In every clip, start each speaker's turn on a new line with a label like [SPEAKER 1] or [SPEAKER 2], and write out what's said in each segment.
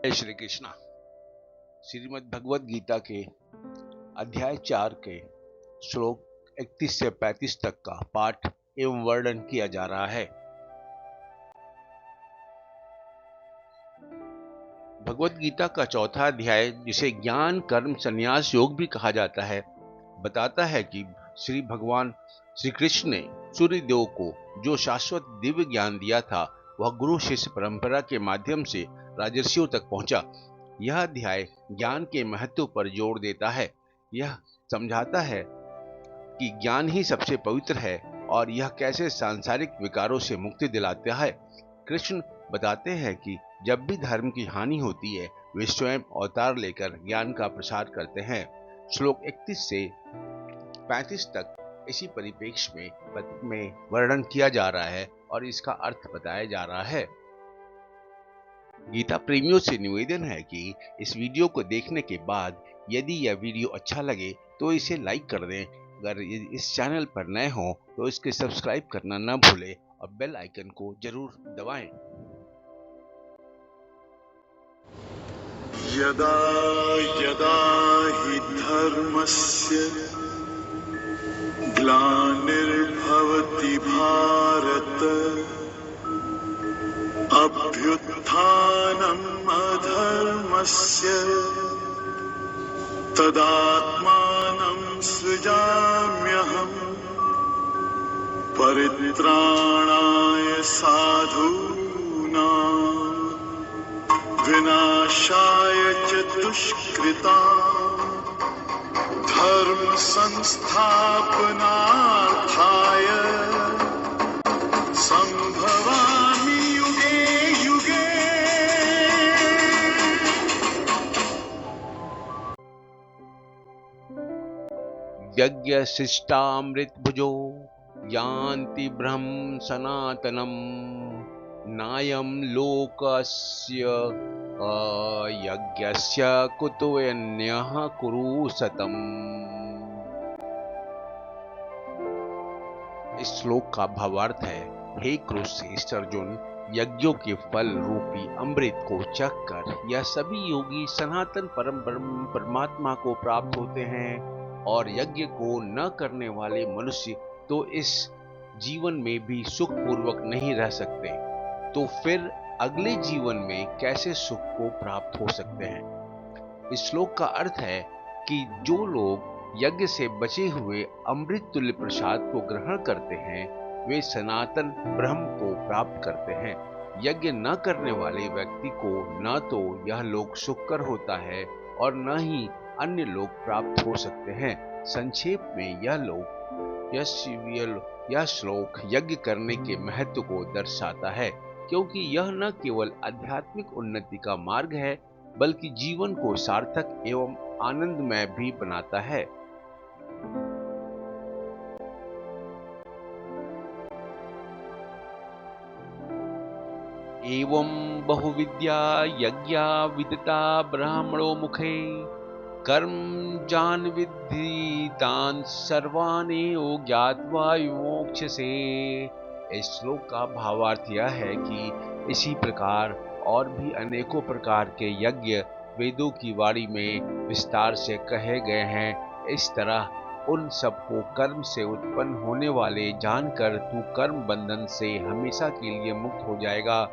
[SPEAKER 1] जय श्री कृष्णा। श्रीमद् भगवद गीता के अध्याय 4 के श्लोक 31 से 35 तक का पाठ एवं वर्णन किया जा रहा है। भगवद गीता का चौथा अध्याय, जिसे ज्ञान कर्म संन्यास योग भी कहा जाता है, बताता है कि श्री भगवान श्री कृष्ण ने सूर्यदेव को जो शाश्वत दिव्य ज्ञान दिया था, वह गुरु शिष्य परंपरा के माध्यम से राजर्षियों तक पहुंचा। यह अध्याय ज्ञान के महत्व पर जोर देता है। यह समझाता है कि ज्ञान ही सबसे पवित्र है और यह कैसे सांसारिक विकारों से मुक्ति दिलाता है। कृष्ण बताते हैं कि जब भी धर्म की हानि होती है, वे स्वयं अवतार लेकर ज्ञान का प्रसार करते हैं। श्लोक 31 से 35 तक इसी परिप्रेक्ष्य में वर्णन किया जा रहा है और इसका अर्थ बताया जा रहा है। गीता प्रेमियों से निवेदन है कि इस वीडियो को देखने के बाद यदि यह वीडियो अच्छा लगे तो इसे लाइक कर दें। अगर इस चैनल पर नए हो तो इसके सब्सक्राइब करना न भूलें और बेल आइकन को जरूर दबाएं।
[SPEAKER 2] यदा यदा हि धर्मस्य ग्लानिर्भवति भारत अभ्युत्थानम् अधर्मस्य तदात्मानं सृजाम्यहम् परित्राणाय साधूनां विनाशाय च दुष्कृताम् धर्म संस्थापनार्थाय संभवामि युगे युगे।
[SPEAKER 1] यज्ञ शिष्टामृतभुजो यान्ति ब्रह्म सनातनम् नायं लोकस्य यज्ञस्य कुतोऽन्यः कुरु सतम्। इस श्लोक का भावार्थ है, हे कुरुश्रेष्ठ अर्जुन, यज्ञों के फल रूपी अमृत को चख कर यह सभी योगी सनातन परम परमात्मा को प्राप्त होते हैं, और यज्ञ को न करने वाले मनुष्य तो इस जीवन में भी सुख पूर्वक नहीं रह सकते, तो फिर अगले जीवन में कैसे सुख को प्राप्त हो सकते हैं। इस श्लोक का अर्थ है कि जो लोग यज्ञ से बचे हुए अमृत तुल्य प्रसाद को ग्रहण करते हैं, वे सनातन ब्रह्म को प्राप्त करते हैं। यज्ञ न करने वाले व्यक्ति को न तो यह लोक सुखकर होता है और न ही अन्य लोक प्राप्त हो सकते हैं। संक्षेप में यह श्लोक यज्ञ करने के महत्व को दर्शाता है, क्योंकि यह न केवल आध्यात्मिक उन्नति का मार्ग है, बल्कि जीवन को सार्थक एवं आनंदमय भी बनाता है। एवं बहुविद्या यज्ञा विदिता ब्राह्मणो मुखे कर्म जान विद्धि तान् सर्वानेव ज्ञात्वा विमोक्ष्यसे। इस श्लोक का भावार्थ यह है कि इसी प्रकार और भी अनेकों प्रकार के यज्ञ वेदों की वाणी में विस्तार से कहे गए हैं। इस तरह उन सबको कर्म से उत्पन्न होने वाले जानकर तू कर्म बंधन से हमेशा के लिए मुक्त हो जाएगा।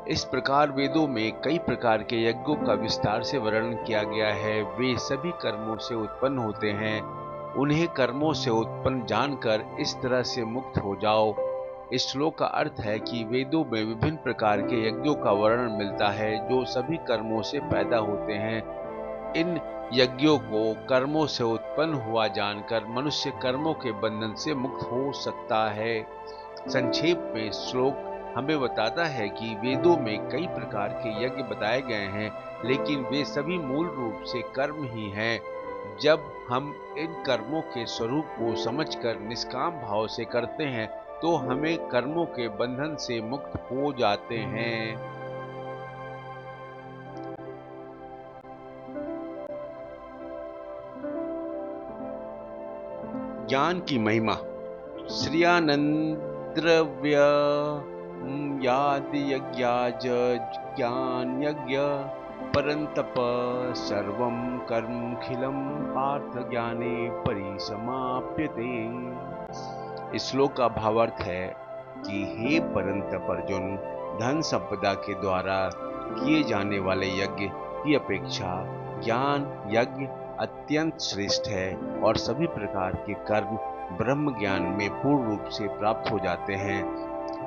[SPEAKER 1] इस प्रकार वेदों में कई प्रकार के यज्ञों का विस्तार से वर्णन किया गया है। वे सभी कर्मों से उत्पन्न होते हैं, उन्हें कर्मों से उत्पन्न जानकर इस तरह से मुक्त हो जाओ। इस श्लोक का अर्थ है कि वेदों में विभिन्न प्रकार के यज्ञों का वर्णन मिलता है जो सभी कर्मों से पैदा होते हैं। इन यज्ञों को कर्मों से उत्पन्न हुआ जानकर मनुष्य कर्मों के बंधन से मुक्त हो सकता है। संक्षेप में श्लोक हमें बताता है कि वेदों में कई प्रकार के यज्ञ बताए गए हैं, लेकिन वे सभी मूल रूप से कर्म ही हैं। जब हम इन कर्मों के स्वरूप को समझकर निष्काम भाव से करते हैं, तो हमें कर्मों के बंधन से मुक्त हो जाते हैं। ज्ञान की महिमा। श्रेयानंद्रव्य याद यज्ञाज ज्ञान यज्ञ परंतप सर्वं कर्मखिलं पार्थ ज्ञाने परिसमाप्यते। इस श्लोक का भावार्थ है कि हे परंतप अर्जुन, धन संपदा के द्वारा किए जाने वाले यज्ञ की अपेक्षा ज्ञान यज्ञ अत्यंत श्रेष्ठ है और सभी प्रकार के कर्म ब्रह्म ज्ञान में पूर्ण रूप से प्राप्त हो जाते हैं।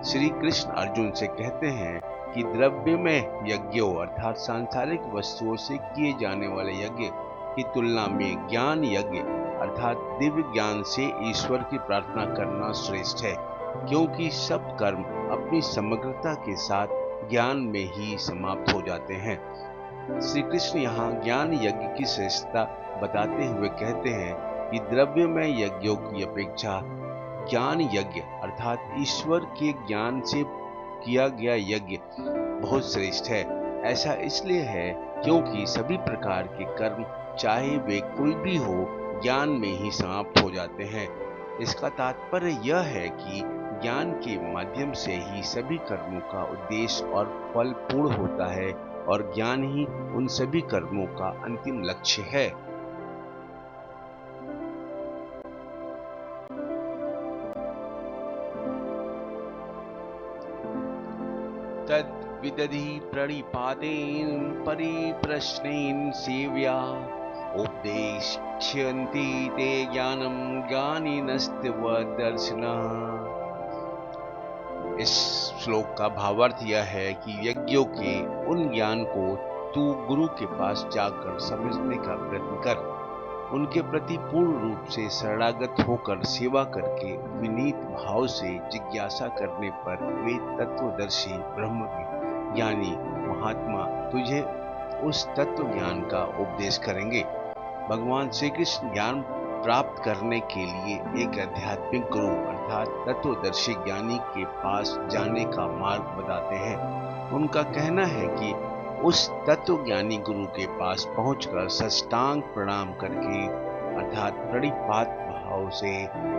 [SPEAKER 1] श्री कृष्ण अर्जुन से कहते हैं कि द्रव्य में यज्ञों अर्थात सांसारिक वस्तुओं से किए जाने वाले यज्ञ की तुलना में ज्ञान यज्ञ अर्थात दिव्य ज्ञान से ईश्वर की प्रार्थना करना श्रेष्ठ है, क्योंकि सब कर्म अपनी समग्रता के साथ ज्ञान में ही समाप्त हो जाते हैं। श्री कृष्ण यहाँ ज्ञान यज्ञ की श्रेष्ठता बताते हुए कहते हैं कि द्रव्य में यज्ञों की अपेक्षा ज्ञान यज्ञ अर्थात ईश्वर के ज्ञान से किया गया यज्ञ बहुत श्रेष्ठ है। ऐसा इसलिए है क्योंकि सभी प्रकार के कर्म चाहे वे कोई भी हो ज्ञान में ही समाप्त हो जाते हैं। इसका तात्पर्य यह है कि ज्ञान के माध्यम से ही सभी कर्मों का उद्देश्य और फल पूर्ण होता है और ज्ञान ही उन सभी कर्मों का अंतिम लक्ष्य है। तद विदधि प्रणिपातेन परिप्रश्नेन सेव्या उपदेक्ष्यन्ति ते ज्ञानं ज्ञानिनस्त्वदर्शिनः। इस श्लोक का भावार्थ यह है कि यज्ञों के उन ज्ञान को तू गुरु के पास जाकर समझने का प्रयत्न कर, उनके प्रति पूर्ण रूप से शरणागत होकर सेवा करके विनीत भाव से जिज्ञासा करने पर वे तत्वदर्शी ब्रह्म ज्ञानी महात्मा तुझे उस तत्व ज्ञान का उपदेश करेंगे। भगवान श्री कृष्ण ज्ञान प्राप्त करने के लिए एक आध्यात्मिक गुरु अर्थात तत्वदर्शी ज्ञानी के पास जाने का मार्ग बताते हैं। उनका कहना है कि उस तत्वज्ञानी गुरु के पास पहुंचकर साष्टांग प्रणाम करके अर्थात प्रणिपात भाव से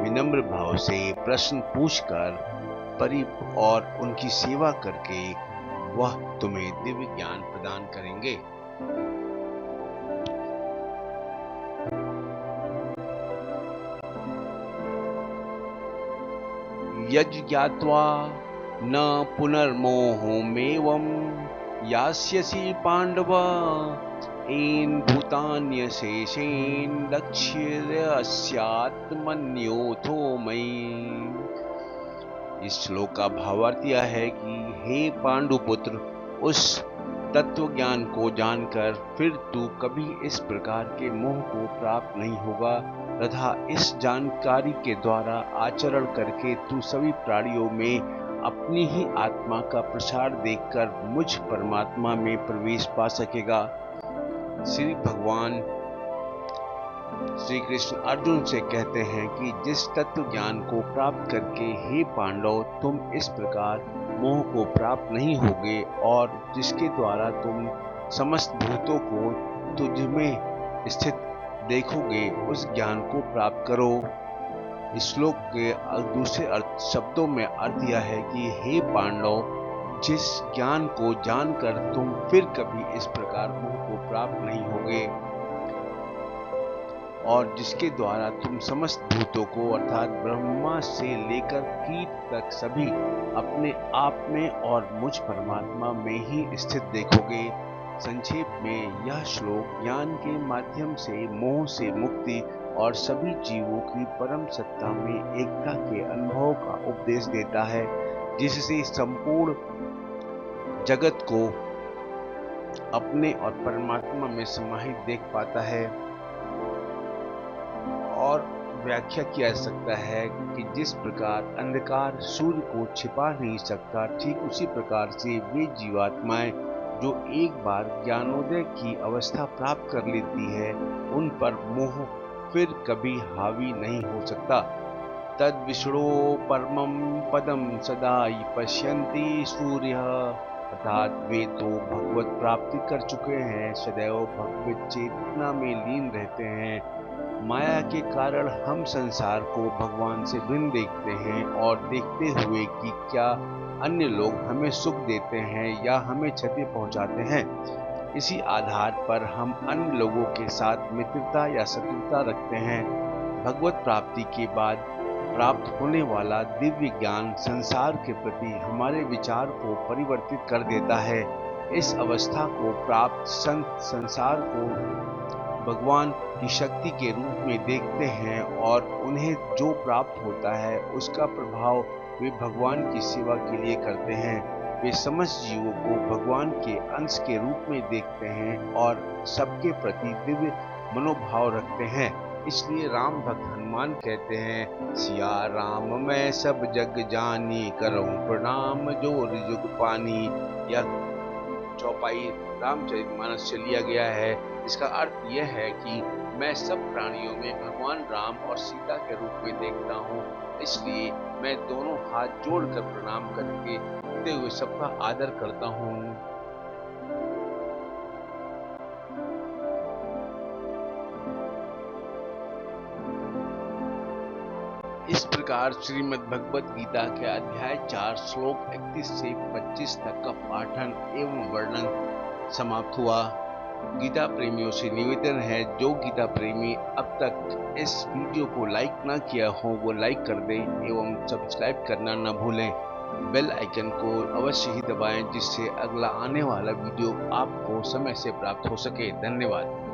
[SPEAKER 1] विनम्र भाव से प्रश्न पूछकर और उनकी सेवा करके वह तुम्हें दिव्य ज्ञान प्रदान करेंगे। यज्ञात्वा न पुनर्मोहमेवं यास्यसि पांडव एन भूतान्यशेषेण लक्ष्यस्यात्मन्योथो मयि। इस श्लोक का भावार्थ यह है कि हे पांडुपुत्र, उस तत्व ज्ञान को जानकर फिर तू कभी इस प्रकार के मोह को प्राप्त नहीं होगा तथा इस जानकारी के द्वारा आचरण करके तू सभी प्राणियों में अपनी ही आत्मा का प्रसार देखकर मुझ परमात्मा में प्रवेश पा सकेगा। श्री भगवान श्री कृष्ण अर्जुन से कहते हैं कि जिस तत्व ज्ञान को प्राप्त करके हे पांडव तुम इस प्रकार मोह को प्राप्त नहीं होगे और जिसके द्वारा तुम समस्त भूतों को तुझ में स्थित देखोगे, उस ज्ञान को प्राप्त करो। इस श्लोक के दूसरे शब्दों में अर्थ यह है कि हे पांडव, जिस ज्ञान को जानकर तुम फिर कभी इस प्रकार मोह को प्राप्त नहीं होगे और जिसके द्वारा तुम समस्त भूतों को अर्थात ब्रह्मा से लेकर कीट तक सभी अपने आप में और मुझ परमात्मा में ही स्थित देखोगे। संक्षेप में यह श्लोक ज्ञान के माध्यम से मोह से मुक्ति और सभी जीवों की परम सत्ता में एकता के अनुभव का उपदेश देता है, जिससे संपूर्ण जगत को अपने और परमात्मा में समाहित देख पाता है। और व्याख्या किया जा सकता है कि जिस प्रकार अंधकार सूर्य को छिपा नहीं सकता, ठीक उसी प्रकार से वे जीवात्माएं जो एक बार ज्ञानोदय की अवस्था प्राप्त कर लेती है, उन पर मोह फिर कभी हावी नहीं हो सकता। तद विष्णो परमं पदम सदा पश्यन्ति सूर्य, अर्थात वे तो भगवत प्राप्ति कर चुके हैं, सदैव भगवत चेतना में लीन रहते हैं। माया के कारण हम संसार को भगवान से भिन्न देखते हैं और देखते हुए कि क्या अन्य लोग हमें सुख देते हैं या हमें क्षति पहुंचाते हैं, इसी आधार पर हम अन्य लोगों के साथ मित्रता या शत्रुता रखते हैं। भगवत प्राप्ति के बाद प्राप्त होने वाला दिव्य ज्ञान संसार के प्रति हमारे विचार को परिवर्तित कर देता है। इस अवस्था को प्राप्त संत संसार को भगवान की शक्ति के रूप में देखते हैं और उन्हें जो प्राप्त होता है उसका प्रभाव वे भगवान की सेवा के लिए करते हैं। वे समस्त जीवों को भगवान के अंश के रूप में देखते हैं और सबके प्रति दिव्य मनोभाव रखते हैं। इसलिए राम भक्त हनुमान कहते हैं, सिया राम मैं सब जग जानी, करऊं प्रणाम जोर जुग पानी। यह चौपाई रामचरितमानस से लिया गया है। इसका अर्थ यह है कि मैं सब प्राणियों में भगवान राम और सीता के रूप में देखता हूँ, इसलिए मैं दोनों हाथ जोड़कर प्रणाम करके देखते हुए सबका आदर करता हूँ। इस प्रकार श्रीमद् भगवत गीता के अध्याय 4 श्लोक 31 से 25 तक का पाठन एवं वर्णन समाप्त हुआ। गीता प्रेमियों से निवेदन है, जो गीता प्रेमी अब तक इस वीडियो को लाइक ना किया हो वो लाइक कर दें एवं सब्सक्राइब करना न भूलें। बेल आइकन को अवश्य ही दबाएं जिससे अगला आने वाला वीडियो आपको समय से प्राप्त हो सके। धन्यवाद।